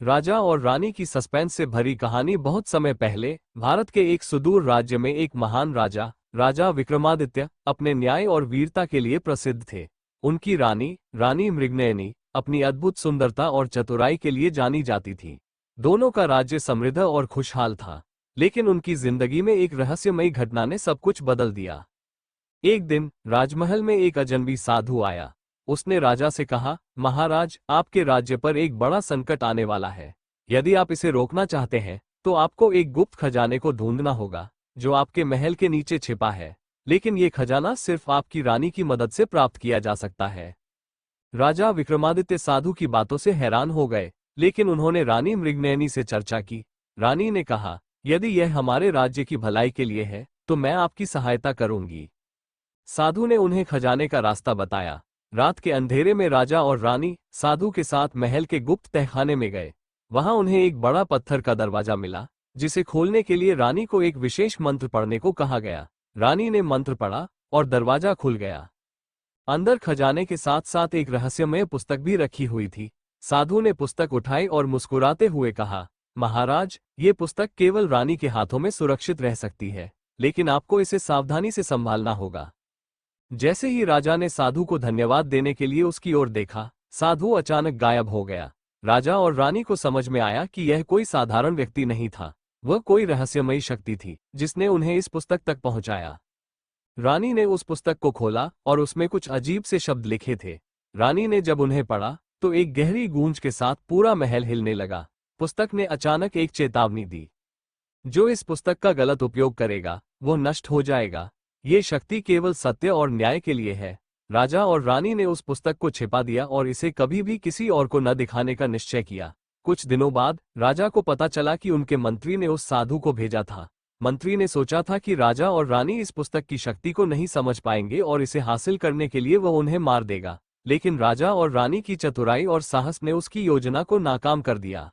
राजा और रानी की सस्पेंस से भरी कहानी। बहुत समय पहले भारत के एक सुदूर राज्य में एक महान राजा राजा विक्रमादित्य अपने न्याय और वीरता के लिए प्रसिद्ध थे। उनकी रानी रानी मृगनयनी अपनी अद्भुत सुंदरता और चतुराई के लिए जानी जाती थी। दोनों का राज्य समृद्ध और खुशहाल था, लेकिन उनकी जिंदगी में एक रहस्यमयी घटना ने सब कुछ बदल दिया। एक दिन राजमहल में एक अजनबी साधु आया। उसने राजा से कहा, महाराज, आपके राज्य पर एक बड़ा संकट आने वाला है। यदि आप इसे रोकना चाहते हैं तो आपको एक गुप्त खजाने को ढूंढना होगा जो आपके महल के नीचे छिपा है, लेकिन ये खजाना सिर्फ आपकी रानी की मदद से प्राप्त किया जा सकता है। राजा विक्रमादित्य साधु की बातों से हैरान हो गए, लेकिन उन्होंने रानी मृगनयनी से चर्चा की। रानी ने कहा, यदि यह हमारे राज्य की भलाई के लिए है तो मैं आपकी सहायता करूंगी। साधु ने उन्हें खजाने का रास्ता बताया। रात के अंधेरे में राजा और रानी साधु के साथ महल के गुप्त तहखाने में गए। वहां उन्हें एक बड़ा पत्थर का दरवाजा मिला, जिसे खोलने के लिए रानी को एक विशेष मंत्र पढ़ने को कहा गया। रानी ने मंत्र पढ़ा और दरवाजा खुल गया। अंदर खजाने के साथ साथ एक रहस्यमय पुस्तक भी रखी हुई थी। साधु ने पुस्तक उठाई और मुस्कुराते हुए कहा, महाराज, ये पुस्तक केवल रानी के हाथों में सुरक्षित रह सकती है, लेकिन आपको इसे सावधानी से संभालना होगा। जैसे ही राजा ने साधु को धन्यवाद देने के लिए उसकी ओर देखा, साधु अचानक गायब हो गया। राजा और रानी को समझ में आया कि यह कोई साधारण व्यक्ति नहीं था, वह कोई रहस्यमयी शक्ति थी जिसने उन्हें इस पुस्तक तक पहुंचाया। रानी ने उस पुस्तक को खोला और उसमें कुछ अजीब से शब्द लिखे थे। रानी ने जब उन्हें पढ़ा तो एक गहरी गूंज के साथ पूरा महल हिलने लगा। पुस्तक ने अचानक एक चेतावनी दी, जो इस पुस्तक का गलत उपयोग करेगा वो नष्ट हो जाएगा। ये शक्ति केवल सत्य और न्याय के लिए है। राजा और रानी ने उस पुस्तक को छिपा दिया और इसे कभी भी किसी और को न दिखाने का निश्चय किया। कुछ दिनों बाद राजा को पता चला कि उनके मंत्री ने उस साधु को भेजा था। मंत्री ने सोचा था कि राजा और रानी इस पुस्तक की शक्ति को नहीं समझ पाएंगे और इसे हासिल करने के लिए वह उन्हें मार देगा, लेकिन राजा और रानी की चतुराई और साहस ने उसकी योजना को नाकाम कर दिया।